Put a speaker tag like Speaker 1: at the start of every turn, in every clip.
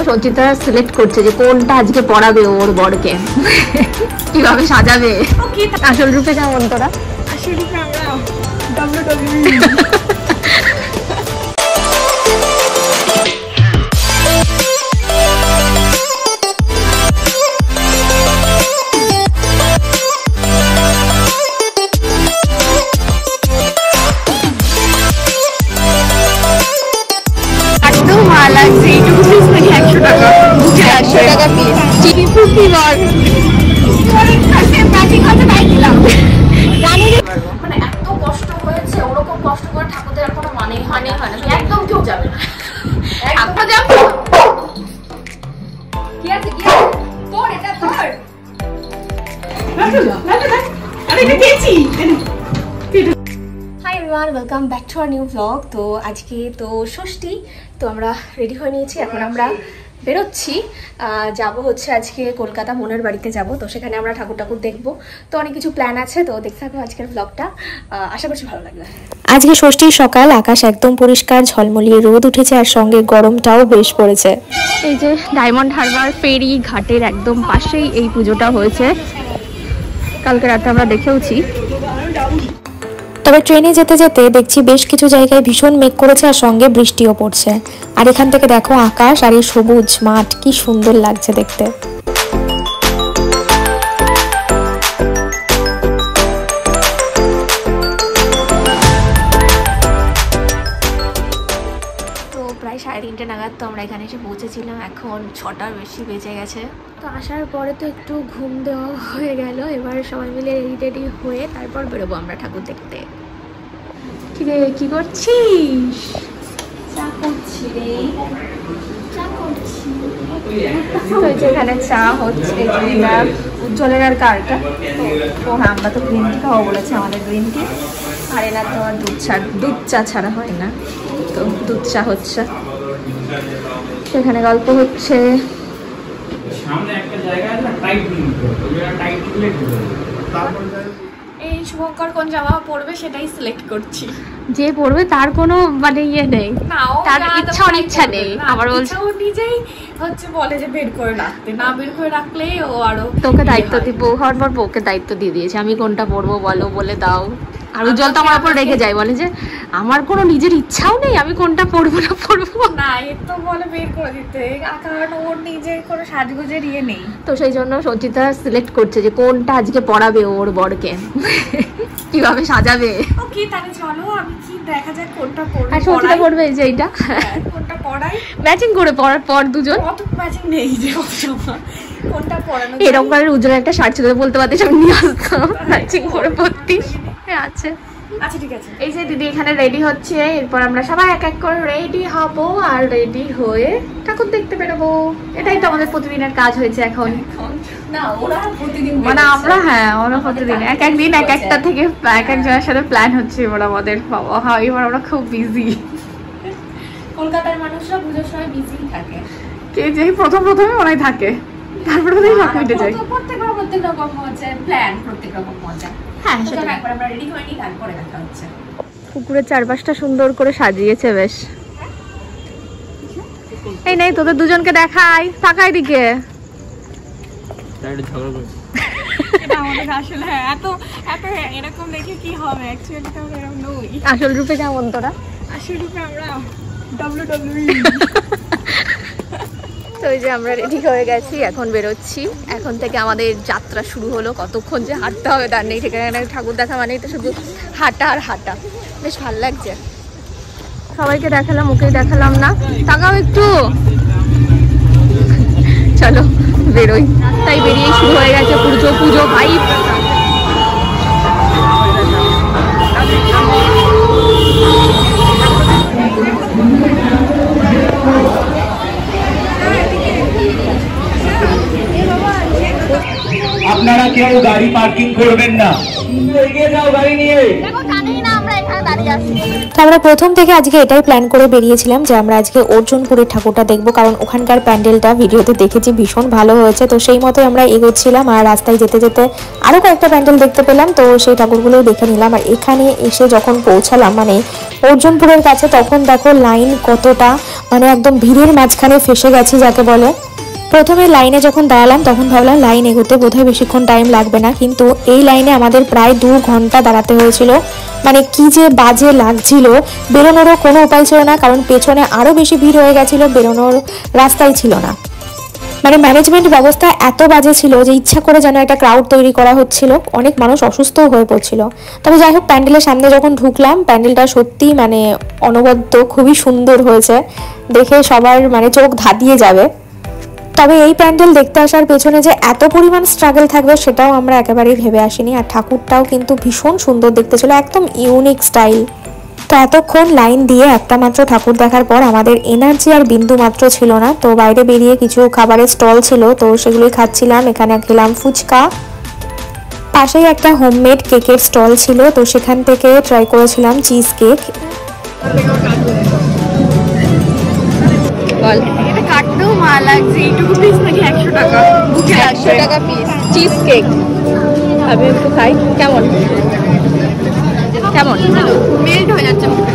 Speaker 1: Sanchita select করছে যে কোনটা আজকে পড়াবে ওর বরকে, কিভাবে সাজাবে। আসল রূপে কেমন তোরা?
Speaker 2: আসল রূপে আমরা WWE।
Speaker 3: Welcome back to our new blog. তো আজকে তো ষষ্ঠী, তো আমরা রেডি হয়ে নিয়েছি, এখন আমরা বেরোচ্ছি। যাব হচ্ছে আজকে কলকাতা বোনের বাড়িতে যাব, তো সেখানে আমরা ঠাকুর ঠাকুর দেখবো। তো অনেক কিছু প্ল্যান আছে, তো দেখতে থাকবো আজকের ব্লগটা, আশা করছি ভালো লাগবে।
Speaker 4: আজকে ষষ্ঠীর সকাল, আকাশ একদম পরিষ্কার, ঝলমলিয়ে রোদ উঠেছে আর সঙ্গে গরমটাও বেশ পড়েছে।
Speaker 1: এই যে ডায়মন্ড হারবার ফেরি ঘাটের একদম পাশেই এই পুজোটা হয়েছে, কালকে রাতে আমরা দেখেওছি।
Speaker 4: তবে ট্রেনে যেতে যেতে দেখছি বেশ কিছু জায়গায় ভীষণ মেঘ করেছে আর সঙ্গে বৃষ্টিও পড়ছে। আর এখান থেকে দেখো আকাশ আর এই সবুজ মাঠ, কি সুন্দর লাগছে দেখতে।
Speaker 3: তো প্রায় 3:30 নাগাদ তো আমরা এখানে এসে পৌঁছেছিলাম, এখন 6টার বেশি বেজে গেছে। তো আসার পরে তো একটু ঘুম দেওয়া হয়ে গেল, এবার সবাই মিলে রেডি হয়ে তারপর বেরোবো আমরা ঠাকুর দেখতে।
Speaker 1: কিরে কি করছিস?
Speaker 3: চা করছি রে, চা করছি।
Speaker 1: এখানে চা হচ্ছে, উজ্জ্বলের আর কারটা। তো হ্যাঁ, আমরা তো গ্রিন টি খাওয়া বলেছে, আমাদের গ্রিন টি। আর এনার তো আর দুধ চা ছাড়া হয় না, তো দুধ চা হচ্ছে। সেখানে গল্প হচ্ছে।
Speaker 2: এই শুভঙ্কর কোন জামা পরবে সেটাই সিলেক্ট করছি।
Speaker 1: যে পড়বে তার কোনো মানে ইয়ে নেই, তার ইচ্ছা অনিচ্ছা নেই। আমার বলছে
Speaker 2: ও নিজেই হচ্ছে বলে যে বের করে রাখতে, না বের করে রাখলেই ও আরো।
Speaker 1: তোকে দায়িত্ব দিব, বউ হওয়ার পর বউকে দায়িত্ব দিয়ে দিয়েছে, আমি কোনটা পড়বো বলো, বলে দাও। আর উজ্জ্বল তো আমার উপর রেগে যায়, বলে যে আমার কোনো নিজের ইচ্ছাও নেই, আমি কোনটা পড়বো না পড়বো
Speaker 2: না, এর তো বলে বের করে দিতে, কারণ ওর নিজের কোনো সাজগোজের ইয়ে নেই।
Speaker 1: তো সেই জন্য সঞ্চিতা সিলেক্ট করছে যে কোনটা আজকে পড়াবে ওর বরকে, কিভাবে সাজাবে।
Speaker 2: ওকে, তাহলে চলো আমি কি দেখা যাক কোনটা পড়বো।
Speaker 1: আর সঞ্চিতা পড়বে এই যে এইটা,
Speaker 2: কোনটা পড়াই
Speaker 1: ম্যাচিং করে পড়ার পর দুজন।
Speaker 2: কত ম্যাচিং নেই যে কোনটা পড়ানো।
Speaker 1: এরকম করে উজ্জ্বলের একটা শার্ট ছিল, বলতে পারতিস আমি নিয়ে আসতাম, ম্যাচিং করে পড়তিস। আছে,
Speaker 2: আচ্ছা ঠিক আছে।
Speaker 1: এই যে দিদি এখানে রেডি হচ্ছে, এরপর আমরা সবাই এক এক করে রেডি হব, আর রেডি হয়ে ঠাকুর দেখতে বেরোবো। এটাই তো আমাদের প্রতিদিনের কাজ হয়েছে এখন।
Speaker 2: না, ওরা প্রতিদিন
Speaker 1: মানে আমরা, হ্যাঁ আমরা প্রতিদিন এক এক দিন এক একটা থেকে এক একজনের সাথে প্ল্যান হচ্ছে। এবার আমাদের বাবা, হ্যাঁ এবার আমরা খুব বিজি।
Speaker 2: কলকাতার মানুষরা পুজোর সময় বিজি থাকে,
Speaker 1: কে যে প্রথমে ওরাই থাকে, তারপরে ওদের ঠাকুর উঠে যায়।
Speaker 2: প্রত্যেক রকম হচ্ছে প্ল্যান, প্রত্যেক রকম মজা।
Speaker 1: হ্যাঁ,
Speaker 2: একবার আমরা রেডি হয়ে নিই, তারপরে দেখা হচ্ছে।
Speaker 1: পুকুরের চারপাশটা সুন্দর করে সাজিয়েছে বেশ। এই নেই তোদের দুজনকে দেখাই, তাকাই দিকে।
Speaker 2: এটা আমাদের আসলে এত এত এরকম দেখে কি হবে, অ্যাকচুয়ালি তো আমরা এরকম নই।
Speaker 1: আসল রূপে কেমন তোরা?
Speaker 2: আসল রূপে আমরা WWE।
Speaker 1: তো এই যে আমরা রেডি হয়ে গেছি, এখন বেরোচ্ছি। এখন থেকে আমাদের যাত্রা শুরু হলো, কতক্ষণ যে হাঁটতে হবে তার নেই ঠিকানা। ঠাকুর দেখা মানেই তো শুধু হাঁটা আর হাঁটা, বেশ ভালো লাগছে। সবাইকে দেখালাম, ওকেই দেখালাম না, তাকাও একটু। চলো বেরোই, তাই বেরিয়ে শুরু হয়ে গেছে পুজো ভাইব।
Speaker 5: আপনারা কেউ গাড়ি পার্কিং করবেন না, এগিয়ে যাও গাড়ি নিয়ে।
Speaker 4: তো আমরা প্রথম থেকে আজকে এটাই প্ল্যান করে বেরিয়েছিলাম যে আমরা আজকে অর্জুনপুরের ঠাকুরটা দেখবো, কারণ ওখানকার প্যান্ডেলটা ভিডিওতে দেখেছি ভীষণ ভালো হয়েছে। তো সেই মতোই আমরা এগোচ্ছিলাম, আর রাস্তায় যেতে যেতে আরও কয়েকটা প্যান্ডেল দেখতে পেলাম, তো সেই ঠাকুরগুলোও দেখে নিলাম। আর এখানে এসে যখন পৌঁছালাম মানে অর্জুনপুরের কাছে, তখন দেখো লাইন কতটা, মানে একদম ভিড়ের মাঝখানে ফেসে গেছি যাকে বলে। প্রথমে লাইনে যখন দাঁড়ালাম তখন ভাবলাম লাইন এগোতে বোধহয় বেশিক্ষণ টাইম লাগবে না, কিন্তু এই লাইনে আমাদের প্রায় 2 ঘন্টা দাঁড়াতে হয়েছিল। মানে কি যে বাজে লাগছিল, বেরোনোরও কোনো উপায় ছিল না, কারণ পেছনে আরও বেশি ভিড় হয়ে গেছিলো, বেরোনোর রাস্তাই ছিল না। মানে ম্যানেজমেন্ট ব্যবস্থা এত বাজে ছিল যে ইচ্ছা করে যেন একটা ক্রাউড তৈরি করা হচ্ছিল, অনেক মানুষ অসুস্থও হয়ে পড়ছিল। তবে যাই হোক, প্যান্ডেলের সামনে যখন ঢুকলাম, প্যান্ডেলটা সত্যি মানে অনবদ্য, খুবই সুন্দর হয়েছে, দেখে সবার মানে চোখ ধাঁধিয়ে যাবে। তবে এই প্যান্ডেল দেখতে আসার পেছনে যে এত পরিমাণ স্ট্রাগল থাকবে সেটাও আমরা একেবারেই ভেবে আসিনি। আর ঠাকুরটাও কিন্তু ভীষণ সুন্দর দেখতে ছিল, একদম ইউনিক স্টাইল। তো এতক্ষণ লাইন দিয়ে একটা মাত্র ঠাকুর দেখার পর আমাদের এনার্জি আর বিন্দু মাত্র ছিল না। তো বাইরে বেরিয়ে কিছু খাবারের স্টল ছিল, তো সেগুলোই খাচ্ছিলাম। এখানে খেলাম ফুচকা, পাশেই একটা হোমমেড কেকের স্টল ছিল, তো সেখান থেকে ট্রাই করেছিলাম চিজ কেক।
Speaker 1: বল,
Speaker 2: এটা কাটতেও মাল লাগছে, এইটুকু পিস নাকি 100 টাকা,
Speaker 1: 100 টাকা পিস চিজ কেক। আমি একটু খাই, কেমন কেমন
Speaker 2: মেল্ট হয়ে যাচ্ছে মুখে।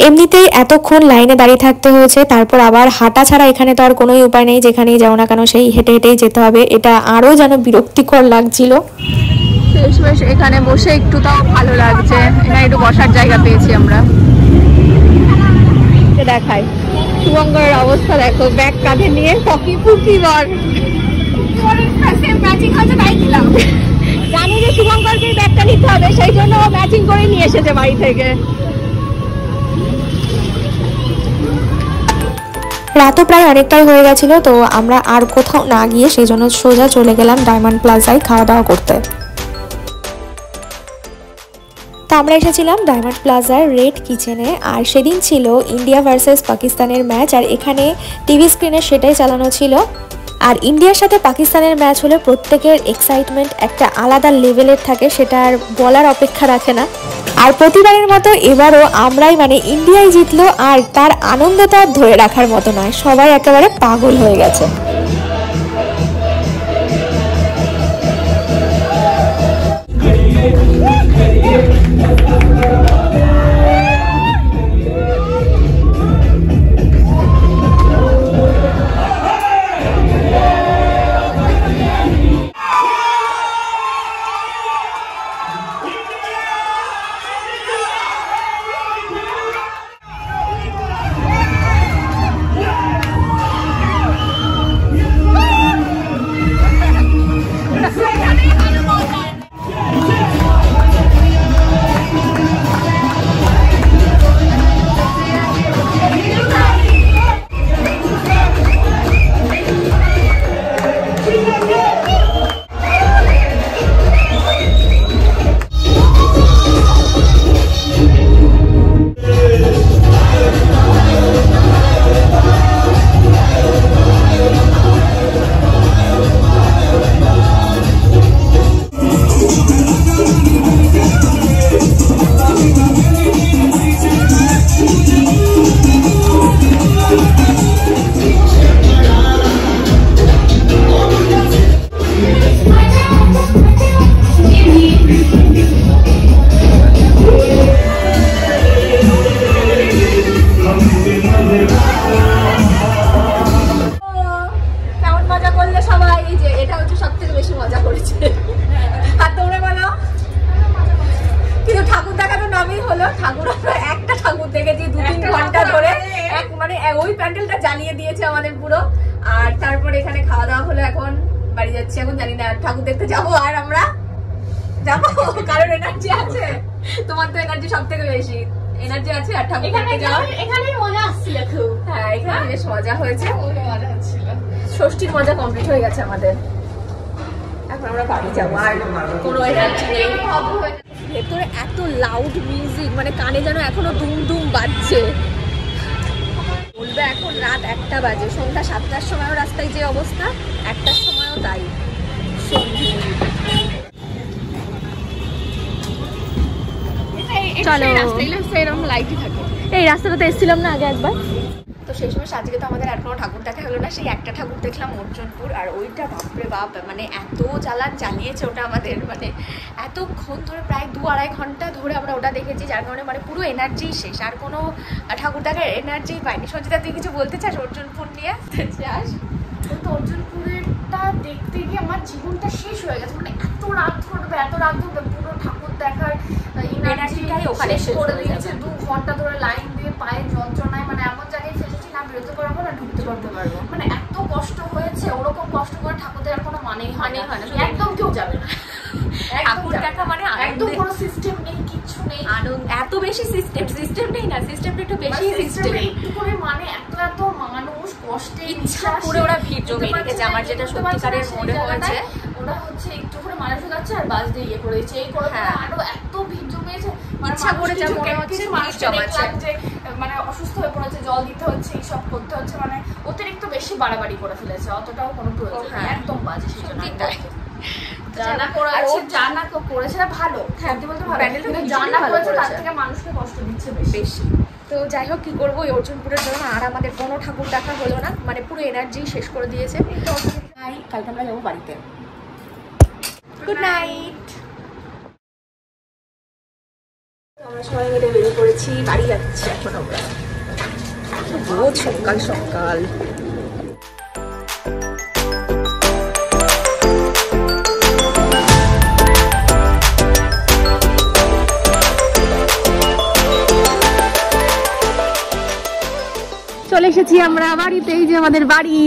Speaker 4: এমনিতেই এতক্ষণ লাইনে দাঁড়িয়ে থাকতে হয়েছে, তারপর আবার হাঁটা ছাড়া এখানে তো আর কোনোই উপায় নেই, যেখানেই যাও না কেন সেই হেঁটে হেঁটেই যেতে হবে। এটা আরও যেন বিরক্তিকর লাগছিল।
Speaker 1: বেশ এখানে বসে একটু তাও ভালো লাগছে, এখানে একটু বসার জায়গা পেয়েছি আমরা। দেখাই শুভঙ্করের অবস্থা দেখো, ব্যাগ কাঁধে নিয়ে টকি ফুকি বর
Speaker 2: ম্যাচিং হচ্ছে তাই দিলাম।
Speaker 1: জানি যে শুভঙ্করকে ব্যাগটা নিতে হবে, সেই জন্য ম্যাচিং করে নিয়ে এসেছে বাড়ি থেকে।
Speaker 4: রাতও প্রায় অনেকটাই হয়ে গেছিল, তো আমরা আর কোথাও না গিয়ে সেই জন্য সোজা চলে গেলাম ডায়মন্ড প্লাজায় খাওয়া দাওয়া করতে। তো আমরা এসেছিলাম ডায়মন্ড প্লাজার রেড কিচেনে, আর সেদিন ছিল ইন্ডিয়া ভার্সেস পাকিস্তানের ম্যাচ, আর এখানে টিভি স্ক্রিনে সেটাই চালানো ছিল। আর ইন্ডিয়ার সাথে পাকিস্তানের ম্যাচ হলে প্রত্যেকের এক্সাইটমেন্ট একটা আলাদা লেভেলের থাকে, সেটা আর বলার অপেক্ষা রাখে না। আর প্রতিবারের মতো এবারও আমরাই মানে ইন্ডিয়াই জিতলো, আর তার আনন্দটা আর ধরে রাখার মতো নয়, সবাই একেবারে পাগল হয়ে গেছে।
Speaker 3: ওই প্যান্ডেলটা জ্বালিয়ে দিয়েছে আমাদের পুরো। আর তারপর এখানে খাওয়া দাওয়া হলো, এখন বাড়ি যাচ্ছি। এখন জানি না ঠাকুর দেখতে যাবো আর আমরা যাবো, কারণ এনার্জি আছে। তোমার তো এনার্জি সব থেকে বেশি, এনার্জি আছে। আর ঠাকুর দেখতে যাও,
Speaker 2: এখানেই মজা আসছিল খুব।
Speaker 3: হ্যাঁ এখানে বেশ মজা হয়েছে, ষষ্ঠীর মজা কমপ্লিট হয়ে গেছে আমাদের। এখন আমরা বাড়ি যাবো, আর কোনো এনার্জি নেই। ভেতরে এত লাউড মিউজিক, মানে কানে যেন এখনো দুম দুম বাজছে। বলবে এখন রাত 1টা বাজে, সন্ধ্যা 7টার সময়ও রাস্তায় যে অবস্থা, 1টার সময়ও তাই। চলো,
Speaker 2: এরকম লাইটই থাকে।
Speaker 3: এই রাস্তাটাতে এসেছিলাম না আগে একবার, তো সেই সময় আজকে তো আমাদের আর কোনো ঠাকুর দেখা হলো না, সেই একটা ঠাকুর দেখলাম অর্জুনপুর, আর ওইটা বাপরে বাপ মানে এত জ্বালিয়েছে ওটা আমাদের, মানে এতক্ষণ ধরে প্রায় 2-2.5 ঘন্টা ধরে আমরা ওটা দেখেছি, যার কারণে মানে পুরো এনার্জি শেষ, আর কোনো ঠাকুর দেখার এনার্জি পাইনি। সঞ্চিতা তুই কিছু বলতে চাস অর্জুনপুর নিয়ে? চাস? তো অর্জুনপুরেরটা দেখতে গিয়ে আমার জীবনটা শেষ হয়ে গেছে, মানে এত রাত ধরবে পুরো ঠাকুর দেখার এনার্জিটাই ওখানে শেষ করে দিয়েছে। 2 ঘন্টা ধরে লাইন দিয়ে পায়ে যন্ত্রণায় মানে এমন জায়গায় ফেসেছি, না বেরোতে পারবো না ঢুকতে পারবো, মানে এত কষ্ট হয়েছে। ওরকম কষ্ট করে ঠাকুর দেখার কোনো মানেই হয় না, একদম কেউ যাবে না। ঠাকুর দেখা মানে একদম কোনো সিস্টেম নেই, কিচ্ছু নেই, এত বেশি সিস্টেম নেই না, সিস্টেমটা একটু বেশি সিস্টেম একটু করে, মানে এত মানুষ কষ্টে ইচ্ছা করে ওরা ভিড় জমিয়ে রেখেছে। আমার যেটা সত্যিকারের মনে হয়েছে ওরা হচ্ছে একটু করে মানুষ যাচ্ছে আর বাস দিয়ে ইয়ে করে দিচ্ছে, এই করে আরো এত ভিড় জমিয়েছে, ইচ্ছা করে যা মনে হচ্ছে মানুষ জমাচ্ছে, যে মানে অসুস্থ হয়ে পড়েছে, জল দিতে হচ্ছে, এইসব করতে হচ্ছে, মানে অতিরিক্ত বেশি বাড়াবাড়ি করে ফেলেছে, অতটাও কোনো প্রয়োজন নেই, একদম বাজে। সেই জন্য জানা করেছে না ভালো, সত্যি বলতে ভালো, কিন্তু জানা করেছে তার থেকে মানুষকে কষ্ট দিচ্ছে বেশি। তো যাই হোক, কি করবো, এই অর্জুনপুরের জন্য আর আমাদের কোনো ঠাকুর দেখা হলো না, মানে পুরো এনার্জি শেষ করে দিয়েছে। কালকে আমরা যাবো বাড়িতে। Good night. আমরা সবাই মিলে বেরিয়ে পড়েছি, বাড়ি যাচ্ছি এখন আমরা, রোজ সকাল সকাল। চলে এসেছি আমরা বাড়িতে, এই যে আমাদের বাড়ি।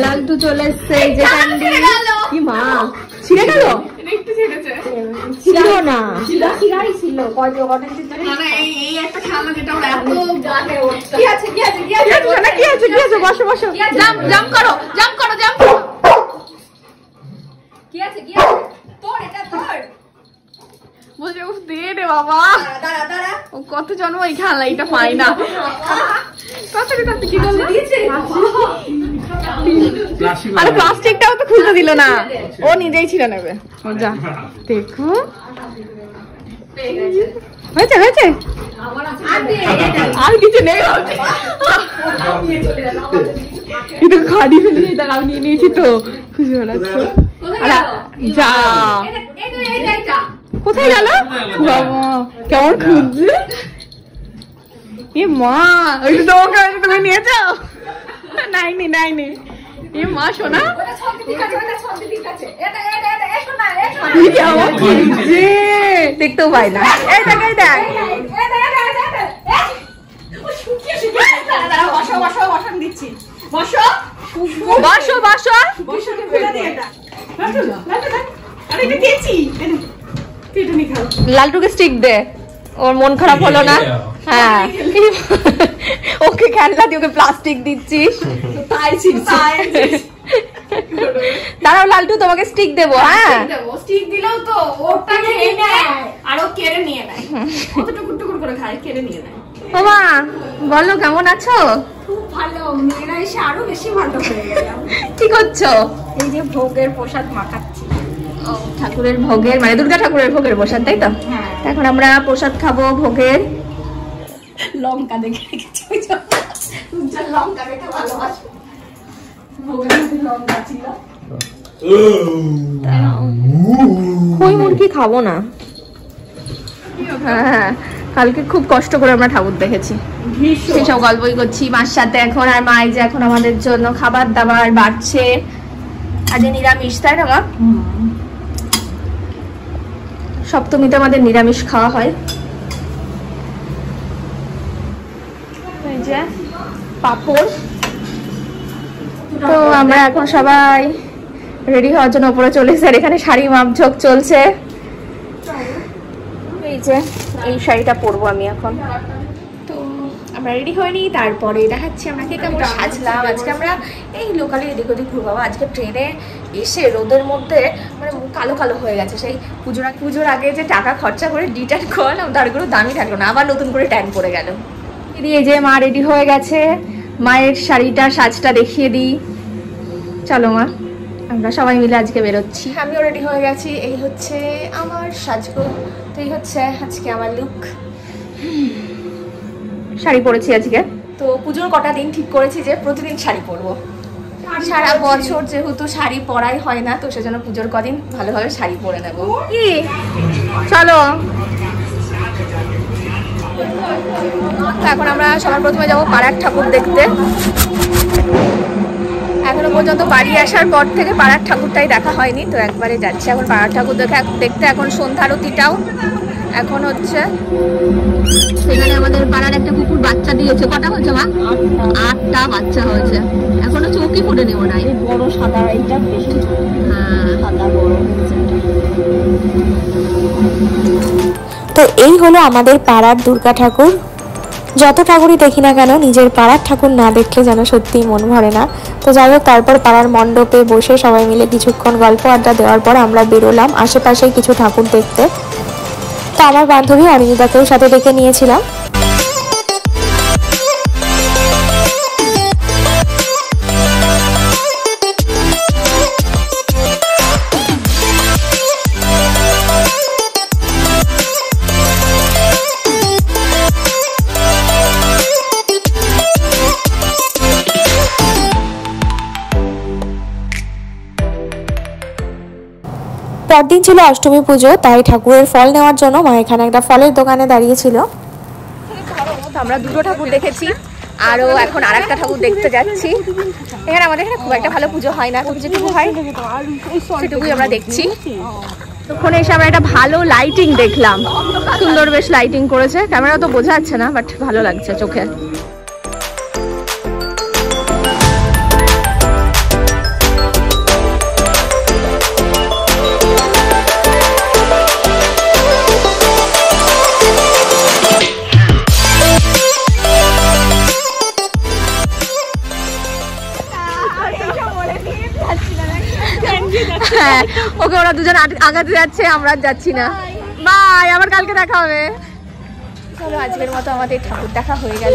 Speaker 3: লালটু চলে এসছে, এই যে ক্যান্ডি। কি মা ছিঁড়ে গেল?
Speaker 2: একটু ছেড়েছে,
Speaker 3: ছিল না, ছিঁড়াই ছিল
Speaker 2: এই একটা খেলা যেটা ওরা এত
Speaker 3: কি আছে বসো জাম্প করো কি আছে তোর, এটা তোর।
Speaker 2: বলছে ও দে রে বাবা,
Speaker 3: দাঁড়া
Speaker 2: ও কত জন্ম এই খেলা এটা পাই না। তাতে কি করলো? আরে প্লাস্টিকটাও তো খুলতে দিল না, ও নিজেই ছিঁড়ে নেবে। যা দেখো, হয়েছে আর কিছু নেই, কিন্তু খালি ফেলে আমি নিয়ে নিয়েছি তো, খুশি হচ্ছে। যা কোথায় গেল বাবা, কেমন খুঁজছে? এ মা, তুমি নিয়েছো? নাইনি এ মা শোনা, দেখতেও পাই না। এই দেখ দিচ্ছি, বসো। লালটুকে স্টিক দে, ওর মন খারাপ হলো না। হ্যাঁ, ওকে খেলনা দিয়ে ওকে প্লাস্টিক দিচ্ছিস, দাঁড়াও লালটু তোমাকে স্টিক দেবো। হ্যাঁ,
Speaker 3: স্টিক দিলেও তো ওটা খেয়ে নেয় আর ও কেড়ে নিয়ে নেয়, কত টুকুর করে খায়, কেড়ে নিয়ে নেয়।
Speaker 1: বাবা বলো কেমন আছো?
Speaker 3: খুব ভালো, মেয়েরা এসে আরো বেশি ভালো হয়ে গেলাম।
Speaker 1: কি করছো?
Speaker 3: এই যে ভোগের প্রসাদ মাখাচ্ছি।
Speaker 1: ঠাকুরের ভোগের, মানে দুর্গা ঠাকুরের ভোগের প্রসাদ, তাই তো? এখন আমরা প্রসাদ খাবো ভোগের।
Speaker 3: লঙ্কা দেখে রেখেছি, লঙ্কা দেখে ভালোবাসো, ভোগের মধ্যে লঙ্কা ছিল।
Speaker 1: কই মুরগি খাবো না। হ্যাঁ, কালকে খুব কষ্ট করে আমরা ঠাকুর দেখেছি, সেসব গল্পই করছি মার সাথে এখন। আর মা এই যে এখন আমাদের জন্য খাবার দাবার বাড়ছে, আজ নিরামিষ, তাই না মা? সপ্তমীতে আমাদের নিরামিষ খাওয়া হয়। এই যে পাপড়। তো আমরা এখন সবাই রেডি হওয়ার জন্য উপরে চলে এসেছি, আর এখানে শাড়ি মাপঝোঁক চলছে। এই যে এই শাড়িটা পরবো আমি এখন। তো আমরা রেডি হয়নি, তারপরে দেখাচ্ছি আমরা কেমন সাজলাম। আজকে আমরা এই লোকালি এদিক ওদিক ঘুরবো। আজকে ট্রেনে এসে রোদের মধ্যে মানে কালো কালো হয়ে গেছে। সেই পুজোর আগে যে টাকা খরচা করে ডিটান করালাম তার কোনো দামই থাকলো না, আবার নতুন করে ট্যান পড়ে গেল। এই যে মা রেডি হয়ে গেছে, মায়ের শাড়িটা সাজটা দেখিয়ে দিই। চলো মা, আমরা সবাই মিলে আজকে বেরোচ্ছি। আমিও রেডি হয়ে গেছি, এই হচ্ছে আমার সাজগো। তো এই হচ্ছে আজকে আমার লুক।
Speaker 2: শাড়ি পরেছি আজকে।
Speaker 3: তো পুজোর কটা দিন ঠিক করেছি যে প্রতিদিন শাড়ি পরবো। সারা বছর যেহেতু শাড়ি পরাই হয় না, তো সেজন্য পুজোর কদিন ভালোভাবে শাড়ি পরে নেবো।
Speaker 2: কি চলো
Speaker 3: এখন আমরা সবার প্রথমে যাবো পাড়ার ঠাকুর দেখতে। এখনো পর্যন্ত বাড়ি আসার পর থেকে পাড়ার ঠাকুরটাই দেখা হয়নি, তো একবারে যাচ্ছি এখন পাড়ার ঠাকুর দেখতে। এখন সন্ধ্যা আরতিটাও এখন হচ্ছে।
Speaker 2: সেখানে আমাদের পাড়ার একটা কুকুর বাচ্চা দিয়েছে। কটা হয়েছে মা? 8টা বাচ্চা হয়েছে। এখনো চৌকি ফুটে নেবো নাই।
Speaker 1: বড় সাদা এইটা বেশি সাদা বড় হয়েছে।
Speaker 4: তো এই হলো আমাদের পাড়ার দুর্গা ঠাকুর। যত ঠাকুরই দেখি না কেন নিজের পাড়ার ঠাকুর না দেখলে যেন সত্যিই মন ভরে না। তো যাই হোক, তারপর পাড়ার মণ্ডপে বসে সবাই মিলে কিছুক্ষণ গল্প আড্ডা দেওয়ার পর আমরা বেরোলাম আশেপাশে কিছু ঠাকুর দেখতে। তো আমার বান্ধবী অনিন্দিতাকেও সাথে ডেকে নিয়েছিলাম। পরদিন ছিল অষ্টমী পুজো, তাই ঠাকুরের ফল নেওয়ার জন্য মা এখানে একটা ফলের দোকানে দাঁড়িয়েছিল।
Speaker 3: আমরা দুটো ঠাকুর দেখেছি, আরও এখন আর একটা ঠাকুর দেখতে যাচ্ছি। এখানে আমাদের এখানে খুব একটা ভালো পুজো হয় না, তবে যেটুকু হয় সেটুকুই আমরা দেখছি।
Speaker 2: ওখানে এসে আমরা একটা ভালো লাইটিং দেখলাম, সুন্দর বেশ লাইটিং করেছে। ক্যামেরা তো বোঝা যাচ্ছে না, বাট ভালো লাগছে চোখে। হ্যাঁ, ওকে ওরা দুজন আগাতে যাচ্ছে, আমরা যাচ্ছি না। বাই, আবার কালকে দেখা হবে।
Speaker 3: চলো আজকের মতো আমাদের ঠাকুর দেখা হয়ে গেল।